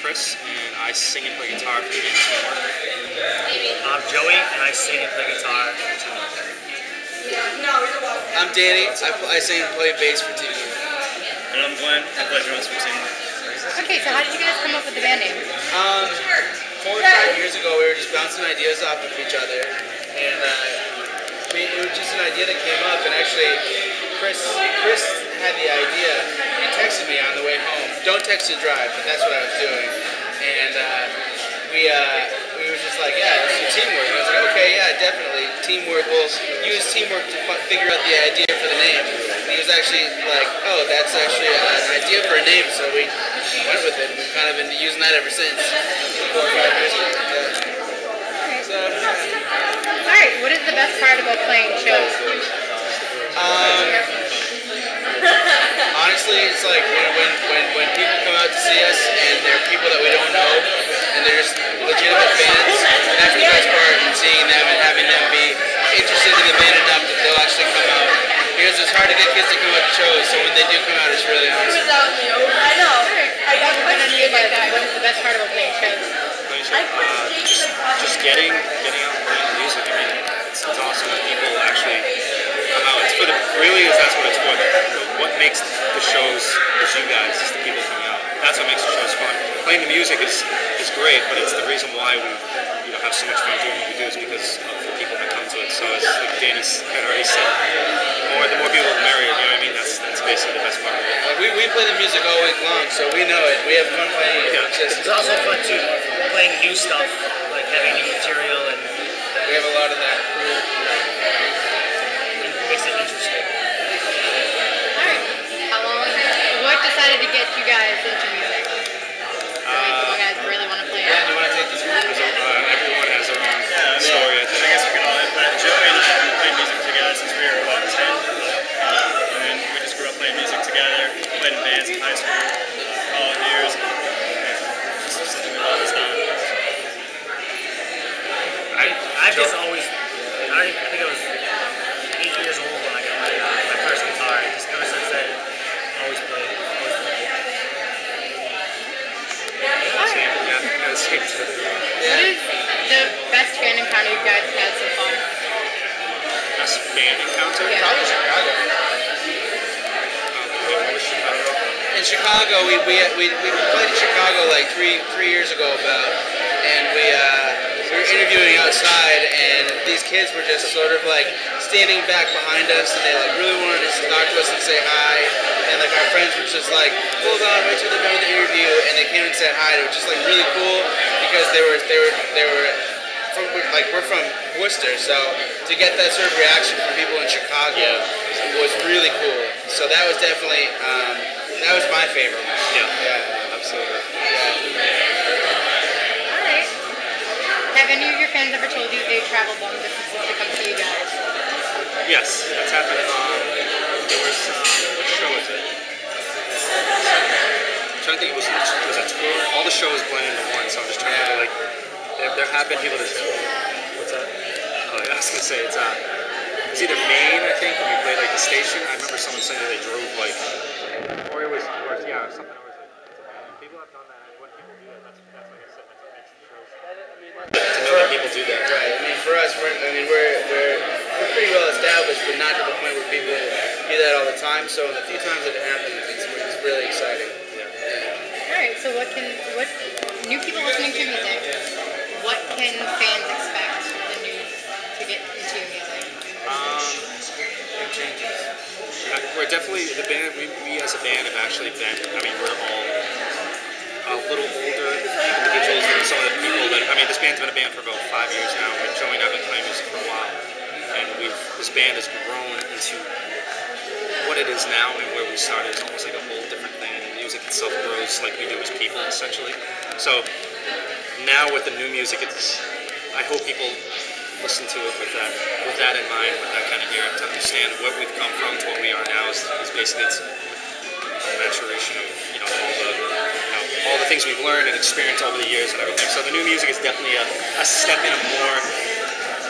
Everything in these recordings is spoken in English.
Chris, and I sing and play guitar for the band Teamwork. I'm Joey, and I sing and play guitar for Teamwork. I'm Danny. I sing and play bass for Teamwork. And I'm Glenn. I play drums for Teamwork. Okay, so how did you guys come up with the band name? 4 or 5 years ago, we were just bouncing ideas off of each other, and it was just an idea that came up. And actually, Chris had the idea. He texted me on the way home. Don't text and drive, but that's what I was doing. And we were just like, yeah, let's do Teamwork. And I was like, okay, yeah, definitely. Teamwork. We'll use Teamwork to figure out the idea for the name. He was actually like, oh, that's actually an idea for a name, so we went with it. We've kind of been using that ever since, 4 or 5 years ago. Yeah. So, Alright, what is the best part about playing shows? Honestly, it's like when people come out to see us and they're people that we don't know and they're just legitimate fans, that's the best part, and seeing them and having them be interested in the band enough that they'll actually come out. Because it's hard to get kids to come out to shows, so when they do come out, it's really awesome. I know. What is the best part about playing shows? Just getting out and playing music. I mean, it's awesome that people actually come out. It's for that's what it's for. What makes the shows is you guys, it's the people coming out. That's what makes the shows fun. Playing the music is great, but it's the reason why we have so much fun doing what we do is because of the people that come to it. So as like Danny's had already said, the more people the merrier. You know what I mean? That's basically the best part of it. We play the music all week long, so we know it. We have fun playing it. Yeah. It's also fun too, playing new stuff, like having new material, and We have a lot of that. it makes it interesting. Alright. What decided to get you guys into music? You guys really want to play Yeah, it? do you want to take this one? Everyone has their own story. I I think. guess we can all but Joey and I have been playing music together since we were about 10. And we just grew up playing music together. Played in bands in high school, college years. And just something we love this time. I've just always, I think I was 8 years old when I got my first guitar. And just ever since then, always played. Same. What is the best fan encounter you guys had so far? Best band encounter? Yeah. Probably Chicago. In Chicago, we played in Chicago like three years ago and we were interviewing outside, and these kids were just sort of like standing back behind us, and they like really wanted to talk to us and say hi, and like our friends were just like, hold on, wait till they're done with the interview, and they came and said hi. It was just like really cool because they were from, like, we're from Worcester, so to get that sort of reaction from people in Chicago was really cool. So that was definitely that was my favorite. Yeah, absolutely. Yeah. Alright. Have any of your fans ever told you they travel long distances to come see you guys? Yes, that's happened. There was what show was it? I'm trying to think. It was a tour. All the shows blend into one, so I'm just trying to like. There have been people that. What's that? Oh, yeah, I was gonna say it's either Maine, I think, when we played like the station. I remember someone saying that they drove like, or something. People have done that. When people do that, that's like I said, that's what makes the shows. To know that people do that. Right. I mean, for us, we're pretty well established, but not to the point where people do that all the time. So the few times that it happens, it's really exciting. Alright, so what new people listening to music, what can fans expect to get into your music? Big changes. We're definitely the band. We as a band have actually been. I mean, we're all a little older individuals than some of the people that. I mean, this band's been a band for about 5 years now. But Joey and I've been playing music for a while, and this band has grown into what it is now, and where we started is almost like a whole different thing. And the music itself grows like we do as people, essentially. So now with the new music, I hope people listen to it with that in mind, with that kind of ear, to understand what we've come from to what we are now is basically it's a maturation of all the things we've learned and experienced over the years and everything. So the new music is definitely a step in a more.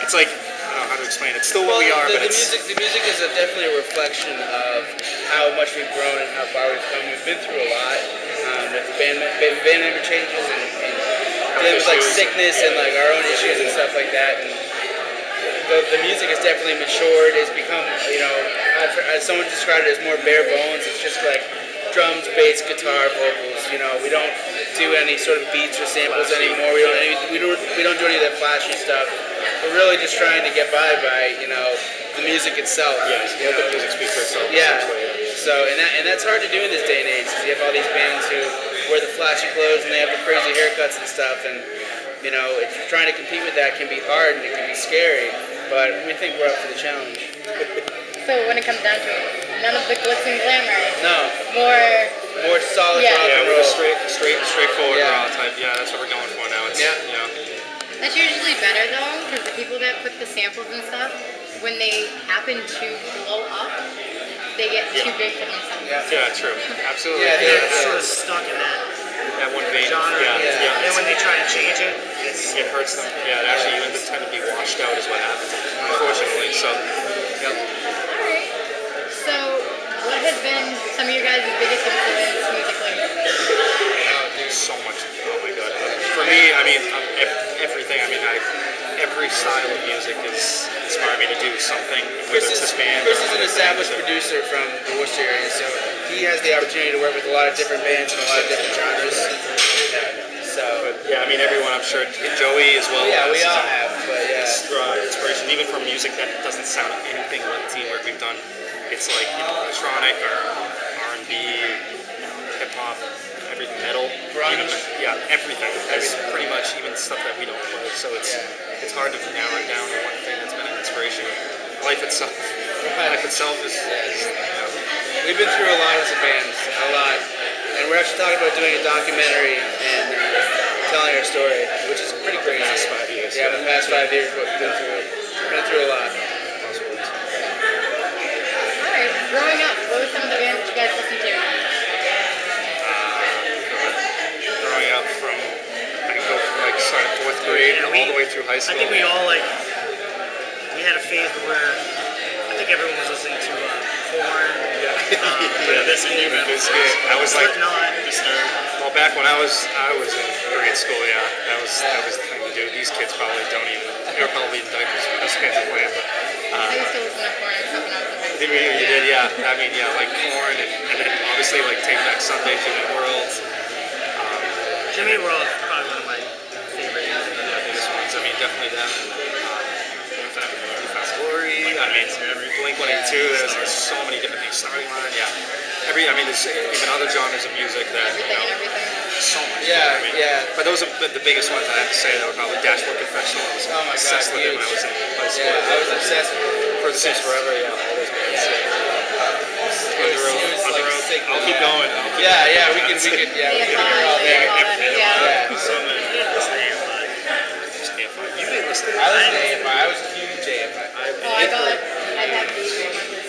It's like I don't know how to to explain. It's still what we are, the, but the music is definitely a reflection of how much we've grown and how far we've come. We've been through a lot with band member changes and dealing with like sickness and like our own issues and stuff like that. And the music has definitely matured. It's become, you know, as someone described it as more bare bones. It's just like drums, bass, guitar, vocals. You know, we don't do any sort of beats or samples anymore. We don't do any of that flashy stuff. We're really just trying to get by, you know, the music itself. Yeah, you let know? the music speak for itself. Yeah. essentially, yeah. So and that's hard to do in this day and age. Because you have all these bands who wear the flashy clothes and they have the crazy haircuts and stuff. And you know, if you're trying to compete with that, can be hard and it can be scary. But we think we're up for the challenge. So when it comes down to it, none of the glitz and glamour. No. More solid Yeah. rock Yeah, and with roll. a straightforward Yeah. raw type. Yeah, that's what we're going for now. It's, Yeah. You know, That's usually better though, because the people that put the samples and stuff, when they happen to blow up, they get too big for themselves. Yeah. yeah, true. Absolutely. Yeah, They're Yeah. sort of stuck in that That one vein. genre. Yeah, Yeah. yeah. And then when they try to change it, It hurts them. Yeah, it actually even tend to be washed out is what happens, unfortunately. So, yeah. Alright. So what has been some of your guys' biggest influence musically? So much. Oh my god. For me, I mean, everything. I mean, every style of music has inspired me to do something, whether it's this band. Chris or is an other established things. producer from the Worcester area, so he has the opportunity to work with a lot of different bands and a lot of different genres. So, Yeah, I mean, everyone. I'm sure Joey as well. yeah, has we his all own have, but yeah. inspiration, even from music that doesn't sound anything like the teamwork we've done. It's like, you know, electronic or R&B, hip hop, everything, metal, Grunge. even, yeah, everything. It's pretty much even stuff that we don't play. So it's hard to narrow it down to one thing that's been an inspiration. Life itself is you know, We've been through a lot as a band, a lot. And we're actually talking about doing a documentary and telling our story, which is pretty crazy. the past 5 years. Yeah, the past 5 years, what we've been through. Been through a lot. Alright, growing up, what were some of the bands that you guys listened to? Growing up from, I can go from like starting 4th grade Yeah, all the way through high school. I think we all we had a phase where I think everyone was listening to Korn, Biscuit, I was like, Slipknot, well, back when I was in grade school, yeah, that was the thing to do. These kids probably don't even. They were probably in diapers when those bands were playing, but. I used to listen to Korn and stuff when I was in high Did school. you did, yeah. I mean, yeah, like Korn, and then obviously like Take Back Sunday, Jimmy World. Jimmy World is probably one of my favorite. Yeah, biggest ones. I mean, definitely them. Glory. I mean, Blink 182. There's so many different things. Starting Line. Yeah. I mean, there's even other genres of music that you Everything know. and everything. So much. Yeah, I mean, yeah. But those are the biggest ones I have to say that were probably Dashboard Confessional. I was Oh my God, obsessed with it when I huge. was in high school. Yeah, I was obsessed with it. For the Sims Forever, yeah, all those bands. It was like sick. I'll keep going. Yeah, we can hear all day. Yeah. So many. You didn't listen to I listened to AFI. I was a huge AFI. Oh, I have the signature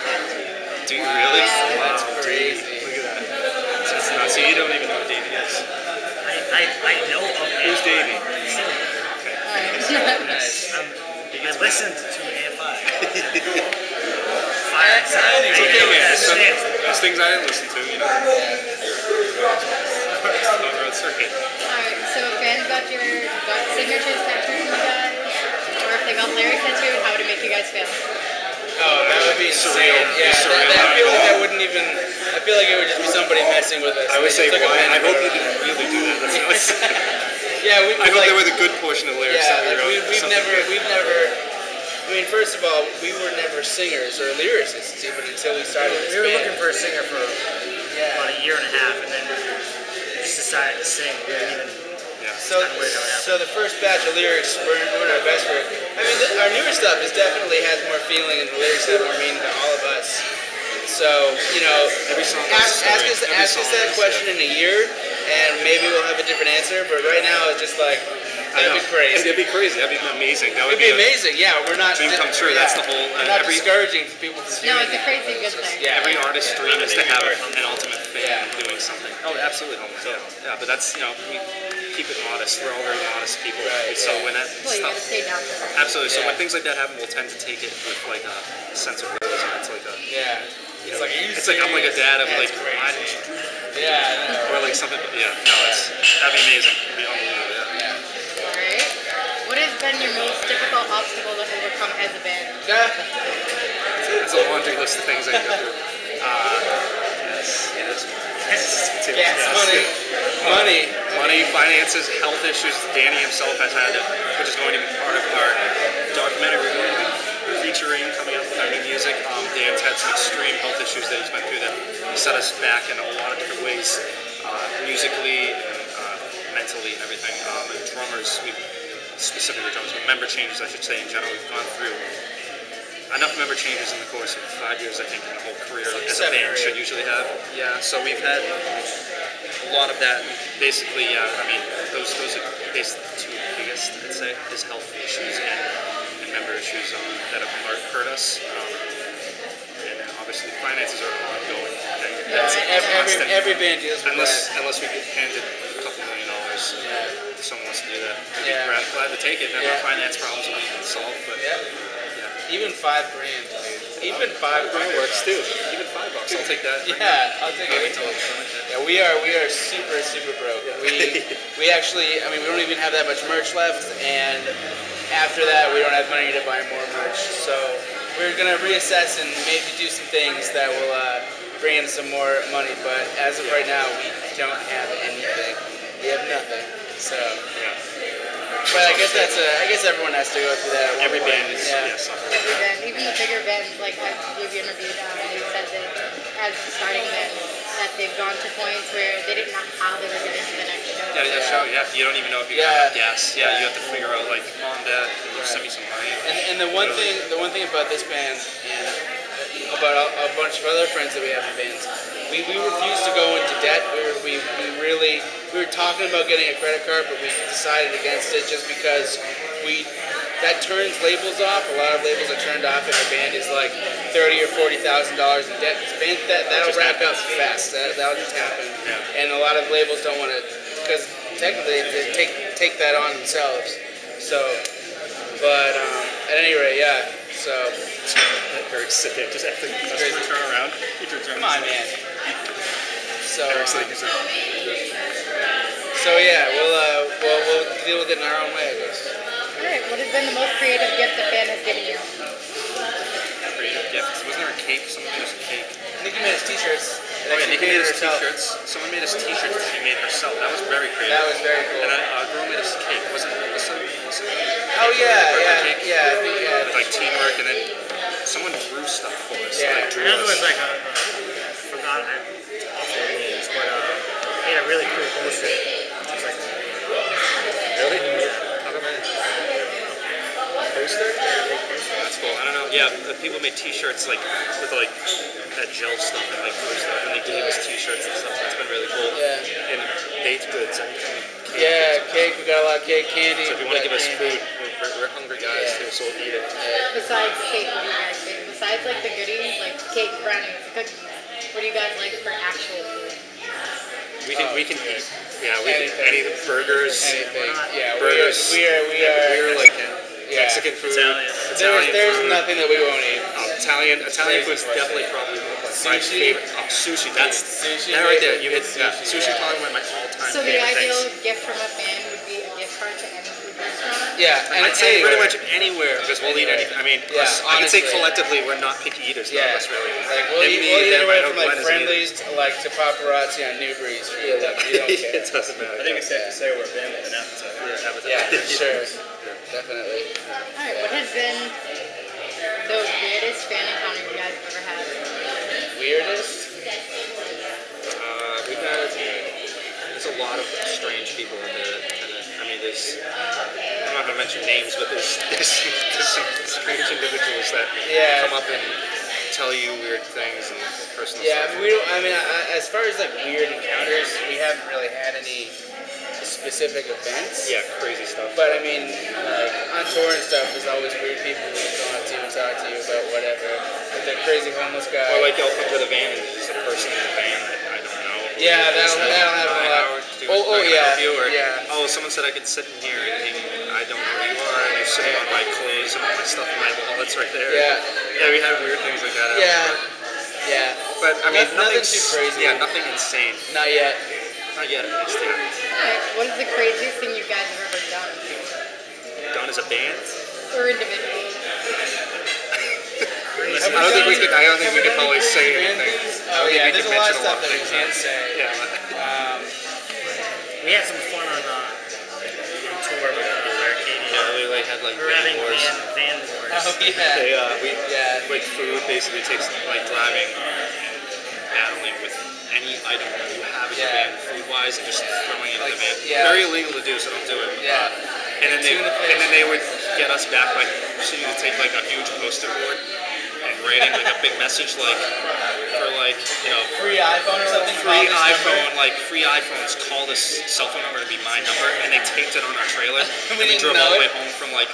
tattoo. Do you really? Yeah. That's crazy. Look at that. That's nuts. So you don't even know who Davey is. I know of Who's Davey? Alright. Nice. I listened to AFI. Fire inside. It's okay, man. There's things I didn't listen to, you know. Road Circuit. Alright, so if fans got signatures tattooed from you guys, or if they got lyrics tattooed, how would it make you guys feel? Oh, that would be Surreal. insane. Yeah, Surreal. I feel like that wouldn't even. I feel like it would just be somebody messing with us. I would They say, just took a why? pen I and hope wrote they it. didn't really do that. That's nice. Yeah, I hope they were the good portion of the lyrics Yeah, that we like wrote. we've Something never. good. I mean, first of all, we were never singers or lyricists even until we started this We were band. looking for a singer for about a year and a half, and then we just decided to sing. We didn't even. So, Kinda weird how it happened. so the first batch of lyrics we're doing our best work. I mean, our newer stuff is definitely has more feeling, and the lyrics have more meaning to all of us. So, you know, Every song ask has a story. us Every that song question in a year, and maybe we'll have a different answer. But right now, it's just like I That'd know. be crazy. It'd be crazy. That'd be amazing. That would It'd be amazing. Yeah, we're not. Dream come true. That's the whole. We're not Every discouraging for people from doing No, it's a that, crazy but good it's just- thing. Yeah. every artist's dream is to have an ultimate fan Yeah. doing something. Oh, absolutely. Yeah, but that's we keep it modest. We're all very modest people. Right, So yeah. when that Well, you gotta stuff, stay down to earth. absolutely. So Yeah. when things like that happen, we'll tend to take it with like a sense of realism. It's like a. Yeah. You know, It's like, are you it's like I'm like a serious? dad of That's like, why didn't crazy. you? Yeah, I know. Or like something. Yeah, no, that'd be amazing. It'd be unbelievable. Yeah. Yeah. Alright. What has been your most difficult obstacle to overcome as a band? It's a laundry list of things I go through. Yes. Money. Finances, health issues. Danny himself has had, which is going to be part of our documentary we're going to be featuring coming up with our new music. Dan's had some extreme health issues that he's been through that set us back in a lot of different ways, musically and mentally and everything. And drummers, specifically drummers, but member changes, I should say, in general, we've gone through enough member changes in the course of 5 years, I think, in the whole career Like as a 7 or band 8. should usually have. Yeah, so we've had a lot of that. Basically, I mean, those are basically the two biggest, I'd say, is health issues and member issues that have hurt us. And then obviously, finances are an ongoing thing. That's constant. Every band deals with that. Unless we get handed a couple $1 million, Yeah. if someone wants to do that. We'd Yeah. be glad to take it. Then Yeah. our finance problems will be solved. But Yeah. Even $5 grand, dude. Even $5 grand works too. Even $5, I'll take that. Yeah, I'll take it. Yeah, we are super broke. We actually, I mean, we don't even have that much merch left, and after that, we don't have money to buy more merch. So we're gonna reassess and maybe do some things that will bring in some more money. But as of right now, we don't have anything. We have nothing. So. But I guess I guess everyone has to go through that. at one Every point. band is, Yeah. yes. Every band, even the bigger bands, like I believe you interviewed, and you said that as a starting band, that they've gone to points where they didn't know how they were getting to the next show. Yeah, that show, yeah. You don't even know if you Yeah. have gas. Yeah, you have to figure out, like, Mom, Dad, can you send me some money? And the one thing about this band and about a bunch of other friends that we have in bands, we refuse to go into debt. We were talking about getting a credit card, but we decided against it just because that turns labels off. A lot of labels are turned off if a band is like $30,000 or $40,000 in debt. That'll just rack up happens. fast. That'll just happen. Yeah. And a lot of labels don't want to, because technically they take that on themselves. So, but at any rate, yeah. So. Eric's sit there, just after the customer turn around. He turns around. Come on, man. So, Eric's like, he's like, so yeah, we'll deal with it in our own way, I guess. Alright, what has been the most creative gift a fan has given you? creative gift. Wasn't there a cake? Someone made us a cake. Nikki made us t-shirts. Oh yeah, Nikki made us herself. t-shirts. Someone made us t-shirts that she made herself. That was very creative. That was very cool. And then a girl made us a cake. Was it Melissa? Oh yeah, Birthday cake? yeah, I think yeah. With like teamwork, and then someone drew stuff for us. Yeah. Like, drew I know there us. was like I forgot awful names, but made a really cool poster. It's like Really? How come poster? That's cool. I don't know. Yeah, the people made T-shirts like with like that gel stuff and like glue stuff, and they gave us T-shirts and stuff. That's been really cool. Yeah. And baked goods. Anything. Yeah, cake. We got a lot of cake, candy. So if you we want to got give us candy. food, we're hungry guys Yeah. too, so we'll eat it. Besides cake, what do you guys do? Besides like the goodies, like cake, brownies, cookies, what do you guys like for actual food? We can eat. Yeah, we can Anything. any burgers. Anything. Yeah, Burgers. we are like Yeah. Mexican food. Italian. There's food. nothing that we won't eat. Italian food's definitely probably my Sushi? favorite. Oh, sushi. That's Sushi, that right there. maybe. You hit sushi Yeah. probably one of my all-time So the favorite ideal things. gift from a fan would be a gift card to any food restaurant? Yeah, and I'd say anywhere. pretty much anywhere because we'll eat anything. I mean, Yeah, I could say honestly. collectively we're not picky eaters. None Yeah, of us really. like we'll And eat, me, we'll eat them, I anywhere know from like Glenn is eating. Friendlies to like to paparazzi on Newbury Street. Like, we don't care. It doesn't matter. I think it's safe to say we're a band with an appetite. Yeah, for sure. Definitely. Alright, what has been the weirdest fan encounter you guys have ever had? Weirdest? We've had there's a lot of strange people in the I mean there's I'm not gonna mention names, but there's some strange individuals that Yeah. come up and tell you weird things and personal Yeah, stuff. we don't. I mean, as far as like weird encounters, we haven't really had any specific events. Yeah, crazy stuff. But I mean, like on tour and stuff, there's always weird people who come up to you and talk to you about whatever. Like the crazy homeless guy. Or like, I'll come to the van and there's a person in the van that I don't know. Yeah, that'll happen a lot. Yeah. Oh, someone said I could sit in here and I don't know who you are, and you're sitting on my clothes and all my stuff in my wallets right there. Yeah. Yeah, we had weird things like that. Yeah. But I mean, Nothing nothing too crazy. Yeah, nothing insane. Not yet. Not yet, at least. Yeah. Alright, what is the craziest thing you guys have ever done? Done as a band. Or individually? I don't think we could probably say anything. Oh yeah, there's a lot of mention stuff that we things can't say. Yeah. We had some fun on tour with Arcadia. Yeah, we like had like We were having wars. van wars. Oh yeah. Like food basically takes like driving, battling with any item you have in your van food wise and just throwing it in the van. Yeah. Very illegal to do, so don't do it. Yeah. And then they would get us back by proceeding to take like a huge poster board and writing like a big message like for like, you know, Free iPhone or something. free iPhone, like free iPhones, call this cell phone number to be my number, and they taped it on our trailer. And we didn't drove know all the way it. home from like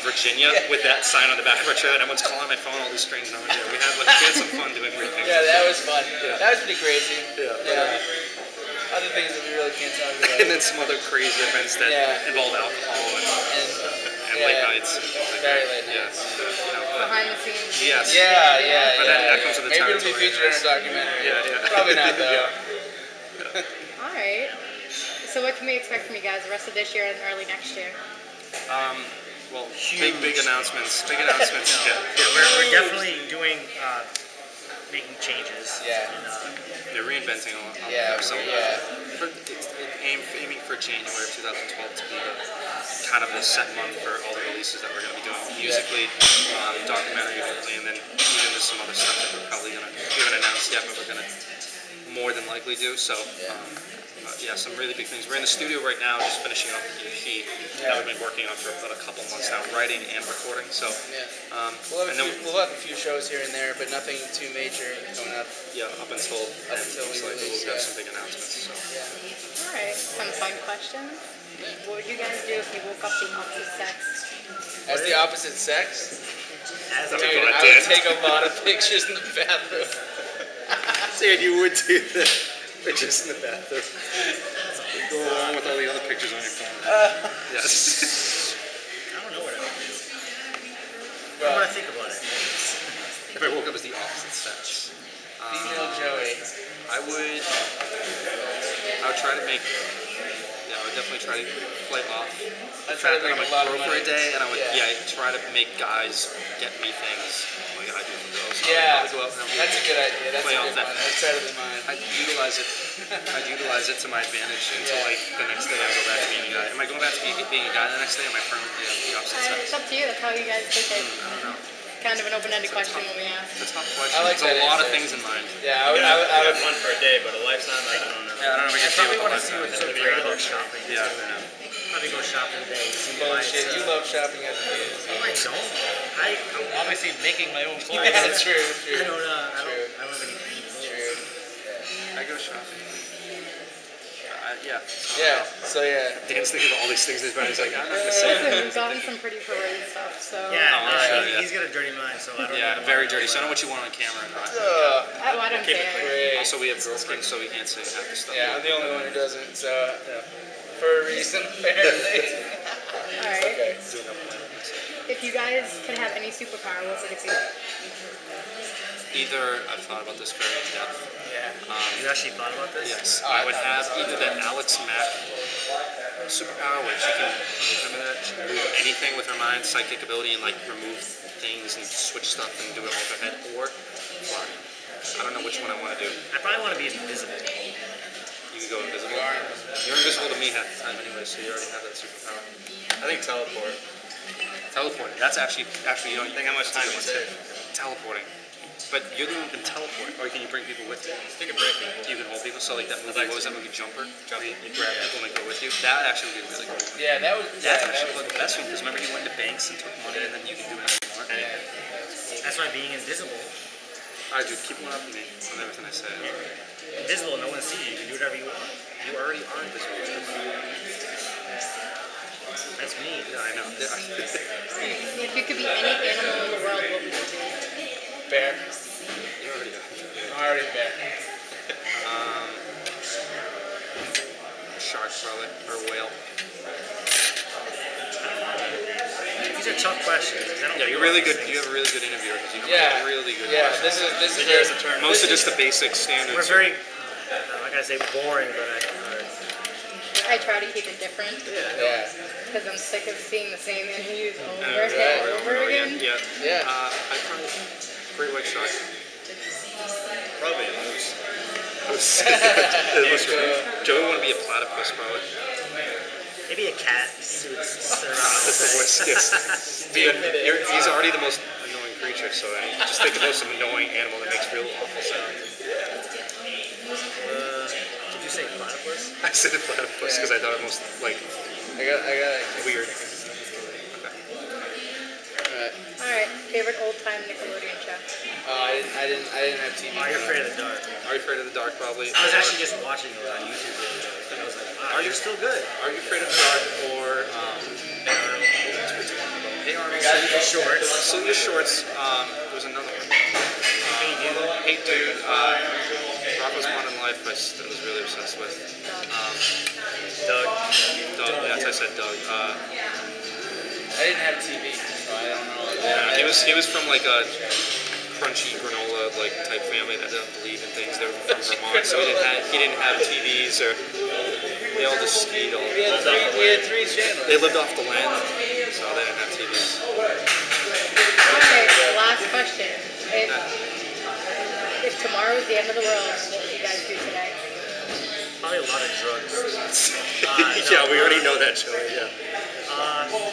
Virginia with that sign on the back of our trailer, and everyone's calling my phone, all these strange numbers. Yeah, we had some fun doing weird things. Yeah, that was fun. That was pretty crazy. Yeah. Other things that we really can't talk about. And then some other crazy events that involve alcohol and late nights. And things like Very that. late nights. Behind the scenes? Yes. Yeah. But that comes with the Maybe it'll be territory, featured in yes. a documentary. Yeah. Probably not though. Alright. So what can we expect from you guys the rest of this year and early next year? Well, big announcements. Big announcements. Yeah, we're definitely doing making changes. Yeah. And, They're reinventing a lot. Yeah. So, Yeah. aiming for January of 2012 to be kind of the set month for all the releases that we're going to be doing musically, documentary, hopefully, and then even there's some other stuff that we're probably going to, we haven't announced yet, but we're going to more than likely do. So, some really big things. We're in the studio right now, just finishing up the EP that we've been working on for about a couple months now, writing and recording. So, We'll have a few shows here and there, but nothing too major coming up. yeah, up until we we'll release, have some big announcements. So. Alright, some fun questions. What would you guys do if you woke up the opposite sex? As the opposite sex, as dude, a I would take a lot of pictures in the bathroom. Dude, you would do the pictures in the bathroom. Go along with all the other pictures on your phone. Yes. I don't know what I would do. But I want to think about it. If I woke up as the opposite sex, female Joey. I would try to make. Yeah, I would definitely try to play off the try to fact that I'm make a a lot of girl for a money. day, and I would try to make guys get me things like I do for girls. So Yeah, I would go out and that's a good idea. That's Play a off good that. one. That's better than mine. I'd utilize it to my advantage until like the next day I go back to being a guy. Am I going back to being a guy the next day? Am I permanently the opposite sex? It's up to you. That's how you guys think it. I don't know. Kind of an open-ended question when we ask. It's a tough question. I like There's a that lot of answer. things in mind. Yeah, I would have fun for a day, but a lifetime, I don't know. Yeah, I don't know if we I can probably deal want with to see what's so the great about shopping. Yeah. Probably go shopping today. See why it's, bullshit. You love shopping as a kid. No, I don't. I'm obviously making my own clothes. Yeah, true. I don't have any clothes. True. I go shopping. Yeah. Yeah. So yeah. Dan's thinking of all these things in his mind. He's like, I'm not gonna say Listen, anything. we've gotten some pretty perverted stuff, so... Yeah, he's got a dirty mind, so I don't know. Yeah, very dirty. So I know what you want on camera or not. I don't care. Great. Also, we have girl kings, so we can't say half the stuff. Yeah, I'm the only one who doesn't. So for a reason, apparently. Alright. Okay. If you guys could have any superpower, what would it be? Either, I've thought about this very in depth. Yeah. You actually thought about this? Yes, I would have either the Alex Mack superpower, where she can, remember that? She can move anything with her mind, psychic ability, and like remove things and switch stuff and do it all with her head, or fly. I don't know which one I want to do. I probably want to be invisible. You could go invisible. You're invisible to me half the time anyway, so you already have that superpower. I think teleport. Teleporting. That's actually you know, Think how much time it would take. teleporting. But you're the one who can teleport, or can you bring people with you? You can break people. You can hold people. So like that movie, I'd like what was to. that movie, Jumper? Where you grab people and they go with you. That actually would be really cool. Yeah, that was. That's Yeah, actually one of the best ones, because remember he went to banks and took money, and then you can do whatever you want. That's why being invisible. Alright, dude, keep one up on me on everything I say. Invisible, no one sees you. You can do whatever you want. You already are invisible. That's me. Yeah, I know. If you could be any animal in the world, what would you be? Bear. You already are. I'm already bear. Shark, probably. Or whale. These are tough questions. 'Cause I don't Yeah, you're know really these good. things. You have a really good interviewer because you come Yeah. up with really good Yeah, questions. this is Here's a turn. Most of just the basic standards. We're very, I'm not gonna say boring, but I try to keep it different Yeah. because I'm sick of seeing the same interviews over Right, and over again. Yeah. Yeah. I probably great white shark. Probably a moose. Joey want to be a platypus, probably. maybe a cat suits around. That's the worst. Yes. He's already the most annoying creature, so I mean, just think about some annoying animal that makes real awful sounds. Did you say platypus? I said a platypus because I thought it was like I got weird. All right, favorite old time Nickelodeon show. I didn't have TV. Oh, you're afraid of the dark. Are you afraid of the dark? Probably. I was actually just watching it on YouTube the other day, and I was like, wow, you're still good. Are you afraid of the dark or Hey Arnold? Shorts. Sylvia Shorts. There was another one. Hey, dude. Hey Dude. Rocko's Modern Life. I was really obsessed with. Doug. Doug. Yes, I said Doug. I didn't have TV, so I don't know. Yeah, he was from like a crunchy granola like type family that doesn't believe in things. They were from Vermont, so he didn't have TVs or they all just skied all. We had three channels. They lived off the land, so they didn't have TVs. Okay, last question. If tomorrow was the end of the world, what would you guys do today? Probably a lot of drugs. Yeah, we already know that, Joey. Yeah.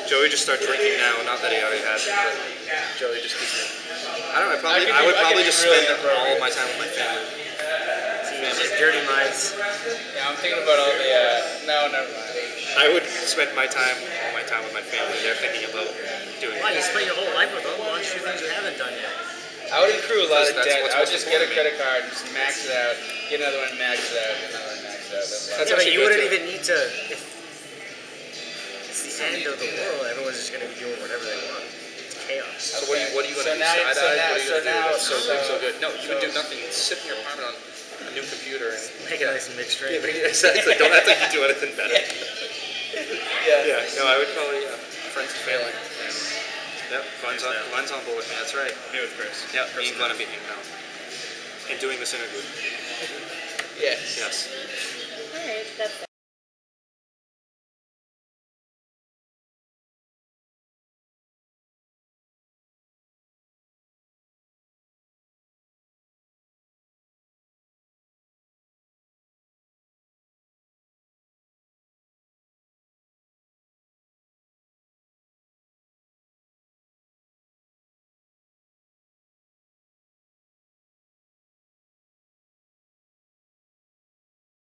Joey just start drinking now. Not that he already has. But Joey just keeps it. I don't know. I would probably just spend all my time with my family. Just dirty minds. Yeah, I'm thinking about all the. No, never mind. I would spend all my time with my family. They're thinking about doing. Why, you spent your whole life with them. Why don't you do things you haven't done yet? I would accrue a lot of That's debt. what's I would most just get a important. credit card, just max it out, get another one, max it out, get another one, max it out. That's Yeah, but actually you good wouldn't too. even need to. If it's the end of the world, everyone's just going to be doing whatever they want. It's chaos. So what are you going to do? now- Side-eye? so What are you now- going to do? That's so so now- good. No, you would do nothing. You'd sit in your apartment on a new computer and. Make it nice and mixed drink. Exactly. Don't act like you do anything better. Yeah. Yeah. No, I would probably friends and family. Yep. Glenn's on board with me. That's right. Me with Chris. Yeah. Me and Glenn are being hanging out and doing this interview. Yes. Yes. All right, that's